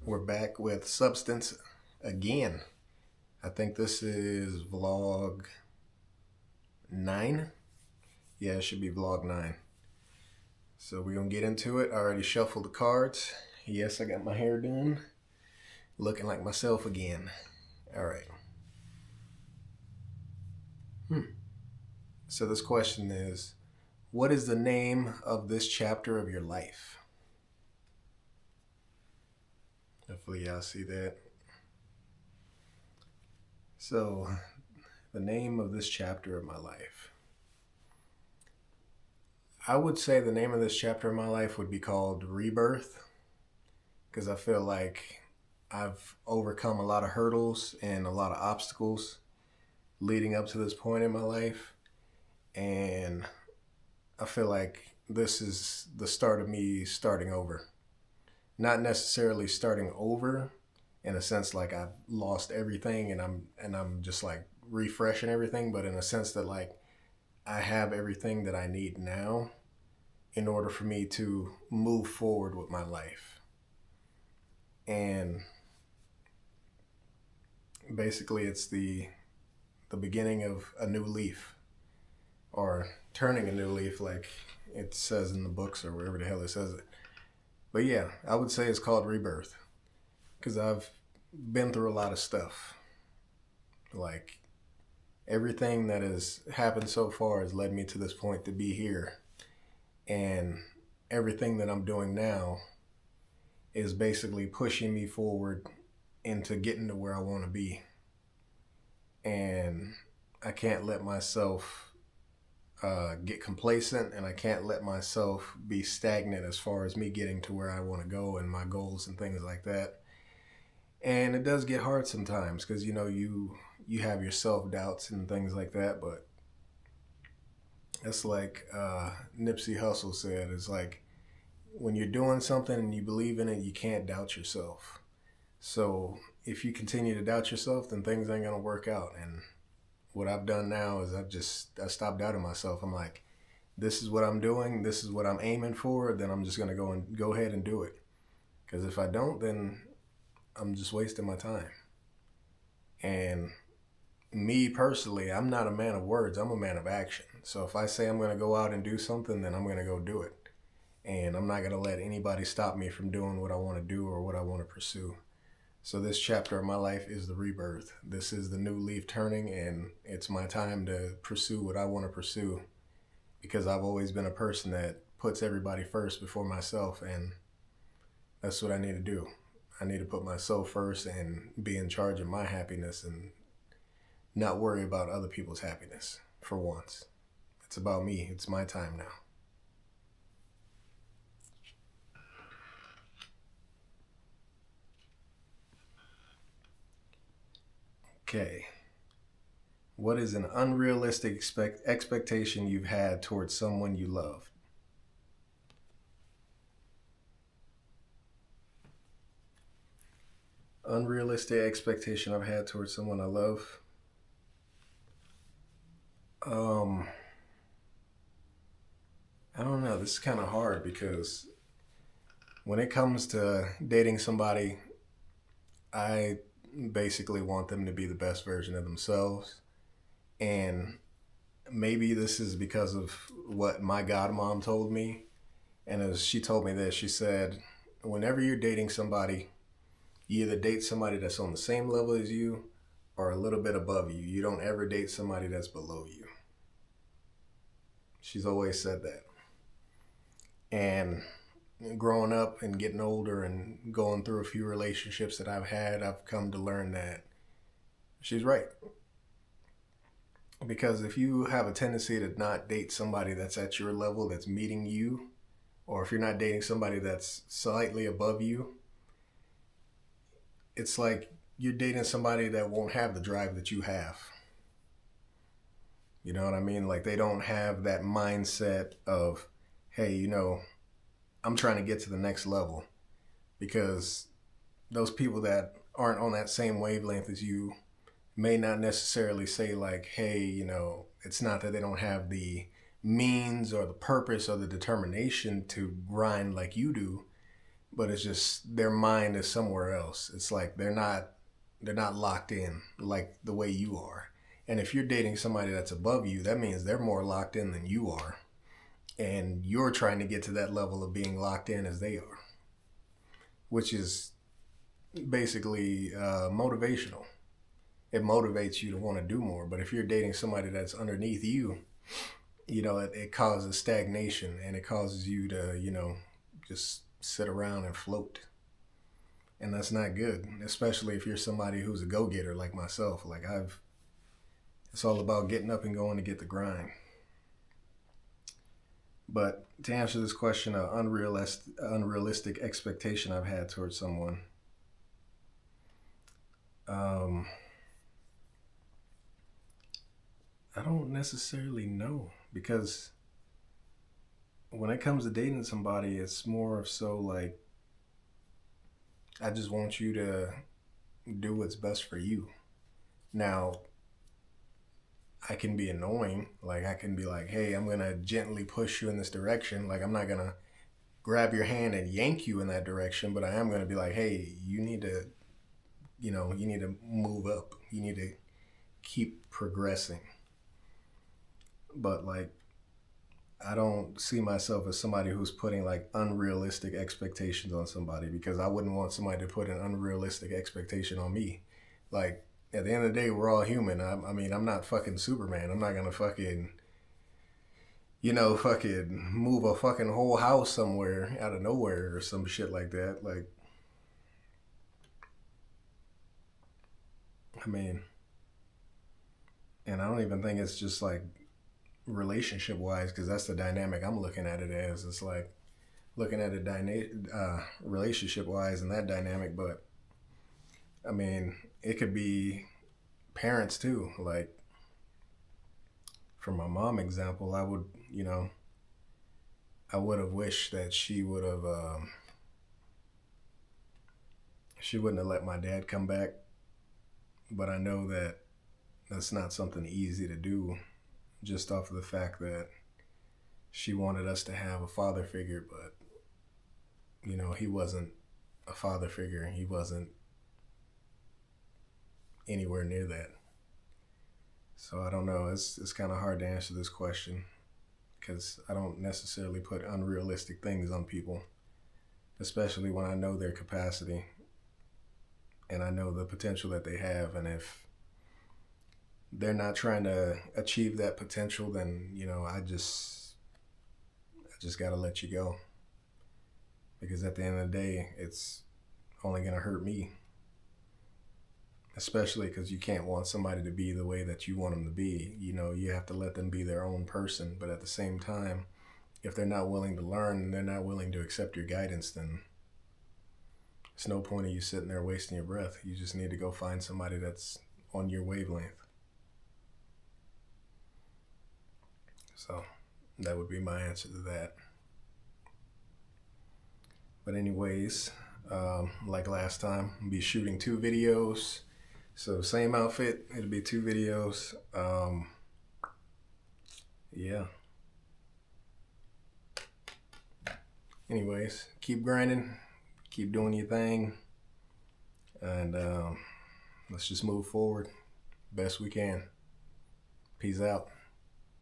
We're back with substance again. I think this is vlog 9. Yeah, it should be vlog 9. So we're going to get into it. I already shuffled the cards. Yes, I got my hair done. Looking like myself again. All right. So this question is, what is the name of this chapter of your life? Hopefully y'all see that. So, the name of this chapter of my life. I would say the name of this chapter of my life would be called Rebirth, because I feel like I've overcome a lot of hurdles and a lot of obstacles leading up to this point in my life. And I feel like this is the start of me starting over. Not necessarily starting over in a sense like I've lost everything and I'm just like refreshing everything, but in a sense that like I have everything that I need now in order for me to move forward with my life. And basically it's the beginning of a new leaf, or turning a new leaf like it says in the books or wherever the hell it says it. But yeah, I would say it's called Rebirth because I've been through a lot of stuff. Like everything that has happened so far has led me to this point to be here. And everything that I'm doing now is basically pushing me forward into getting to where I want to be. And I can't let myself get complacent, and I can't let myself be stagnant as far as me getting to where I want to go and my goals and things like that. And it does get hard sometimes because you have your self-doubts and things like that, but it's like Nipsey Hussle said, it's like when you're doing something and you believe in it, you can't doubt yourself. So if you continue to doubt yourself, then things ain't gonna work out. And what I've done now is I stopped doubting myself. I'm like, this is what I'm doing, this is what I'm aiming for, then I'm just gonna go ahead and do it. Because if I don't, then I'm just wasting my time. And me personally, I'm not a man of words, I'm a man of action. So if I say I'm gonna go out and do something, then I'm gonna go do it. And I'm not gonna let anybody stop me from doing what I wanna do or what I wanna pursue. So this chapter of my life is the rebirth. This is the new leaf turning, and it's my time to pursue what I want to pursue, because I've always been a person that puts everybody first before myself, and that's what I need to do. I need to put myself first and be in charge of my happiness and not worry about other people's happiness for once. It's about me. It's my time now. Okay. What is an unrealistic expectation you've had towards someone you love? Unrealistic expectation I've had towards someone I love? Um, I don't know. This is kind of hard because when it comes to dating somebody, I basically want them to be the best version of themselves. And maybe this is because of what my godmom told me. And as she told me this, she said, whenever you're dating somebody, you either date somebody that's on the same level as you or a little bit above you. You don't ever date somebody that's below you. She's always said that. And growing up and getting older and going through a few relationships that I've had, I've come to learn that she's right. Because if you have a tendency to not date somebody that's at your level, that's meeting you, or if you're not dating somebody that's slightly above you, it's like you're dating somebody that won't have the drive that you have. You know what I mean? Like they don't have that mindset of, hey, I'm trying to get to the next level. Because those people that aren't on that same wavelength as you may not necessarily say like, hey, it's not that they don't have the means or the purpose or the determination to grind like you do. but it's just their mind is somewhere else. It's like they're not locked in like the way you are. And if you're dating somebody that's above you, that means they're more locked in than you are. And you're trying to get to that level of being locked in as they are, which is basically motivational. It motivates you to want to do more. But if you're dating somebody that's underneath you, it causes stagnation, and it causes you to, just sit around and float. And that's not good, especially if you're somebody who's a go-getter like myself. Like it's all about getting up and going to get the grind. But to answer this question, an unrealistic expectation I've had towards someone. I don't necessarily know, because when it comes to dating somebody, it's more of so like, I just want you to do what's best for you. Now, I can be annoying. Like, I can be like, hey, I'm going to gently push you in this direction. Like, I'm not going to grab your hand and yank you in that direction, but I am going to be like, hey, you need to move up. You need to keep progressing. But like, I don't see myself as somebody who's putting like unrealistic expectations on somebody, because I wouldn't want somebody to put an unrealistic expectation on me. Like, at the end of the day, we're all human. I mean, I'm not fucking Superman. I'm not gonna fucking move a fucking whole house somewhere out of nowhere or some shit like that. Like, I mean, and I don't even think it's just like relationship wise, because that's the dynamic I'm looking at it as. It's like looking at it relationship wise and that dynamic. But I mean, it could be parents too. Like, for my mom example, I would have wished that she wouldn't have let my dad come back. But I know that that's not something easy to do, just off of the fact that she wanted us to have a father figure, but he wasn't a father figure. He wasn't anywhere near that. So I don't know. It's kind of hard to answer this question, because I don't necessarily put unrealistic things on people, especially when I know their capacity and I know the potential that they have. And if they're not trying to achieve that potential, then I just got to let you go, because at the end of the day, it's only going to hurt me. Especially because you can't want somebody to be the way that you want them to be. You have to let them be their own person. But at the same time, if they're not willing to learn and they're not willing to accept your guidance, then it's no point of you sitting there wasting your breath. You just need to go find somebody that's on your wavelength. So that would be my answer to that. But anyways, like last time, I'll be shooting 2 videos. So same outfit, it'll be 2 videos. Yeah. Anyways, keep grinding, keep doing your thing, and let's just move forward best we can. Peace out.